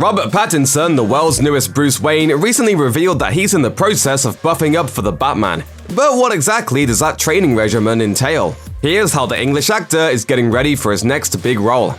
Robert Pattinson, the world's newest Bruce Wayne, recently revealed that he's in the process of buffing up for the Batman. But what exactly does that training regimen entail? Here's how the English actor is getting ready for his next big role.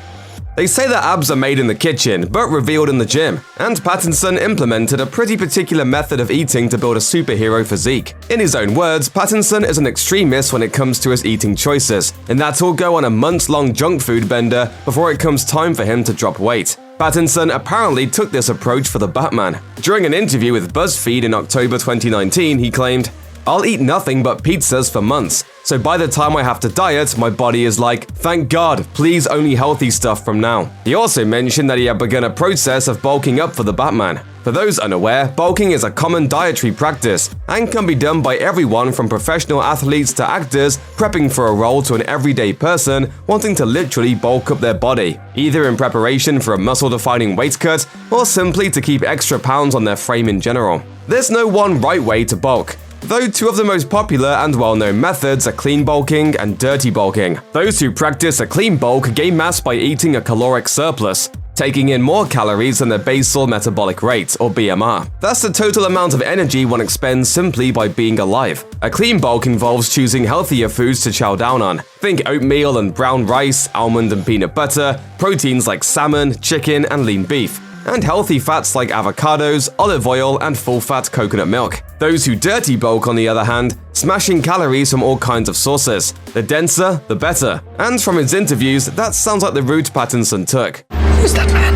They say that abs are made in the kitchen, but revealed in the gym, and Pattinson implemented a pretty particular method of eating to build a superhero physique. In his own words, Pattinson is an extremist when it comes to his eating choices, and that he'll go on a months-long junk food bender before it comes time for him to drop weight. Pattinson apparently took this approach for the Batman. During an interview with BuzzFeed in October 2019, he claimed, "I'll eat nothing but pizzas for months. So by the time I have to diet, my body is like, thank God, please only healthy stuff from now." He also mentioned that he had begun a process of bulking up for the Batman. For those unaware, bulking is a common dietary practice and can be done by everyone from professional athletes to actors prepping for a role to an everyday person wanting to literally bulk up their body, either in preparation for a muscle-defining weight cut or simply to keep extra pounds on their frame in general. There's no one right way to bulk, though two of the most popular and well-known methods are clean bulking and dirty bulking. Those who practice a clean bulk gain mass by eating a caloric surplus, taking in more calories than their basal metabolic rate, or BMR. That's the total amount of energy one expends simply by being alive. A clean bulk involves choosing healthier foods to chow down on. Think oatmeal and brown rice, almond and peanut butter, proteins like salmon, chicken, and lean beef, and healthy fats like avocados, olive oil, and full-fat coconut milk. Those who dirty bulk, on the other hand, smashing calories from all kinds of sources. The denser, the better. And from his interviews, that sounds like the route Pattinson took. Who's that man?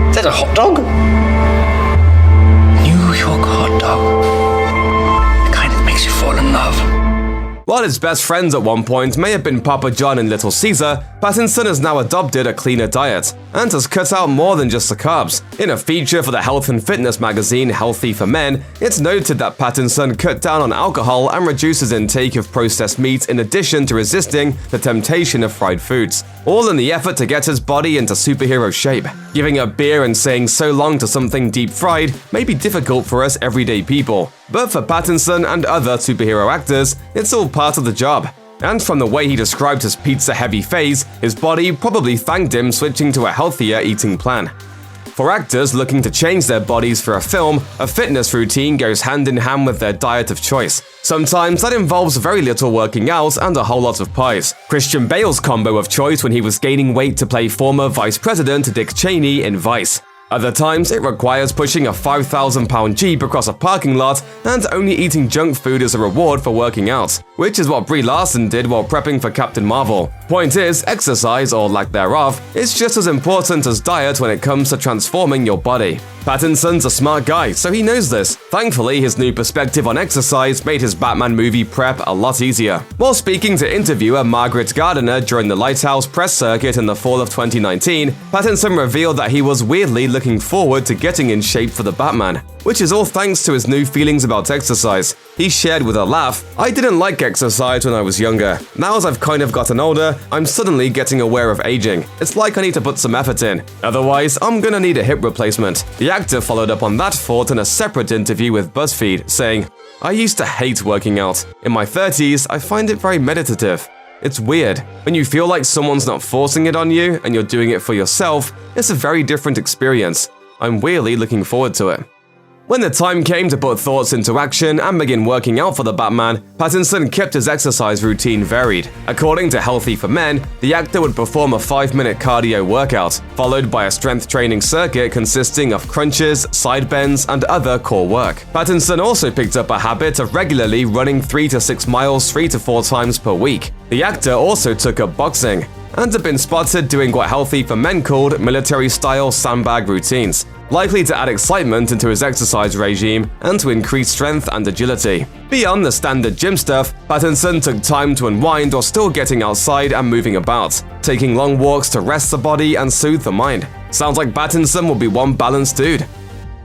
Is that a hot dog? New York hot dog. The kind that makes you fall in love. While his best friends at one point may have been Papa John and Little Caesar, Pattinson has now adopted a cleaner diet and has cut out more than just the carbs. In a feature for the health and fitness magazine Healthy for Men, it's noted that Pattinson cut down on alcohol and reduces intake of processed meat in addition to resisting the temptation of fried foods, all in the effort to get his body into superhero shape. Giving up beer and saying so long to something deep-fried may be difficult for us everyday people, but for Pattinson and other superhero actors, it's all part of the job. And from the way he described his pizza-heavy phase, his body probably thanked him switching to a healthier eating plan. For actors looking to change their bodies for a film, a fitness routine goes hand in hand with their diet of choice. Sometimes that involves very little working out and a whole lot of pies. Christian Bale's combo of choice when he was gaining weight to play former Vice President Dick Cheney in Vice. Other times, it requires pushing a 5,000-pound Jeep across a parking lot and only eating junk food as a reward for working out, which is what Brie Larson did while prepping for Captain Marvel. Point is, exercise, or lack thereof, is just as important as diet when it comes to transforming your body. Pattinson's a smart guy, so he knows this. Thankfully, his new perspective on exercise made his Batman movie prep a lot easier. While speaking to interviewer Margaret Gardner during the Lighthouse press circuit in the fall of 2019, Pattinson revealed that he was weirdly looking forward to getting in shape for the Batman, which is all thanks to his new feelings about exercise. He shared with a laugh, "I didn't like exercise when I was younger. Now as I've kind of gotten older, I'm suddenly getting aware of aging. It's like I need to put some effort in. Otherwise, I'm gonna need a hip replacement." The actor followed up on that thought in a separate interview with BuzzFeed, saying, "I used to hate working out. In my 30s, I find it very meditative. It's weird. When you feel like someone's not forcing it on you and you're doing it for yourself, it's a very different experience. I'm really looking forward to it." When the time came to put thoughts into action and begin working out for the Batman, Pattinson kept his exercise routine varied. According to Healthy for Men, the actor would perform a 5-minute cardio workout, followed by a strength training circuit consisting of crunches, side bends, and other core work. Pattinson also picked up a habit of regularly running 3 to 6 miles 3 to 4 times per week. The actor also took up boxing, and have been spotted doing what Healthy for Men called military-style sandbag routines, likely to add excitement into his exercise regime and to increase strength and agility. Beyond the standard gym stuff, Pattinson took time to unwind while still getting outside and moving about, taking long walks to rest the body and soothe the mind. Sounds like Pattinson will be one balanced dude.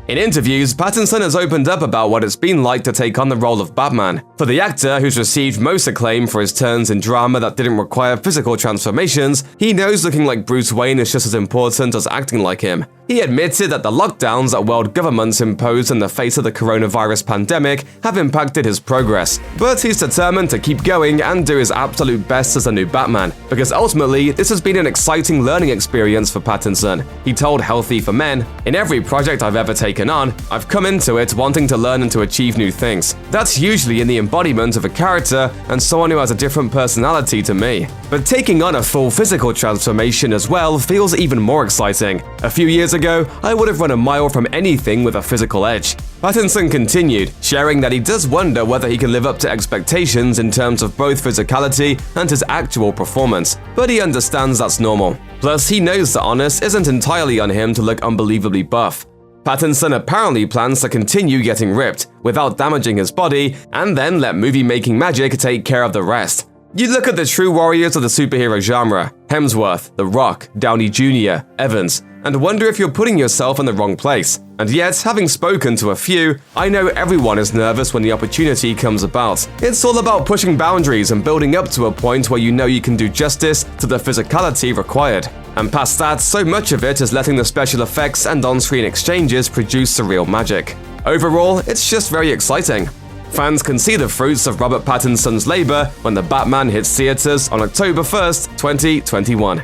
In interviews, Pattinson has opened up about what it's been like to take on the role of Batman. For the actor, who's received most acclaim for his turns in drama that didn't require physical transformations, he knows looking like Bruce Wayne is just as important as acting like him. He admitted that the lockdowns that world governments imposed in the face of the coronavirus pandemic have impacted his progress, but he's determined to keep going and do his absolute best as a new Batman, because ultimately, this has been an exciting learning experience for Pattinson. He told Healthy for Men, "In every project I've ever taken on, I've come into it wanting to learn and to achieve new things. That's usually in the embodiment of a character and someone who has a different personality to me. But taking on a full physical transformation as well feels even more exciting. A few years ago, I would have run a mile from anything with a physical edge." Pattinson continued, sharing that he does wonder whether he can live up to expectations in terms of both physicality and his actual performance, but he understands that's normal. Plus, he knows the onus isn't entirely on him to look unbelievably buff. Pattinson apparently plans to continue getting ripped without damaging his body and then let movie-making magic take care of the rest. You look at the true warriors of the superhero genre, Hemsworth, The Rock, Downey Jr., Evans, and wonder if you're putting yourself in the wrong place. And yet, having spoken to a few, I know everyone is nervous when the opportunity comes about. It's all about pushing boundaries and building up to a point where you know you can do justice to the physicality required. And past that, so much of it is letting the special effects and on-screen exchanges produce surreal magic. Overall, it's just very exciting. Fans can see the fruits of Robert Pattinson's labor when The Batman hits theaters on October 1st, 2021.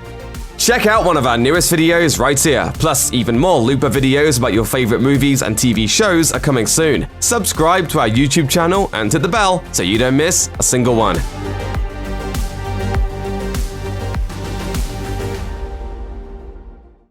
Check out one of our newest videos right here, plus even more Looper videos about your favorite movies and TV shows are coming soon. Subscribe to our YouTube channel and hit the bell so you don't miss a single one.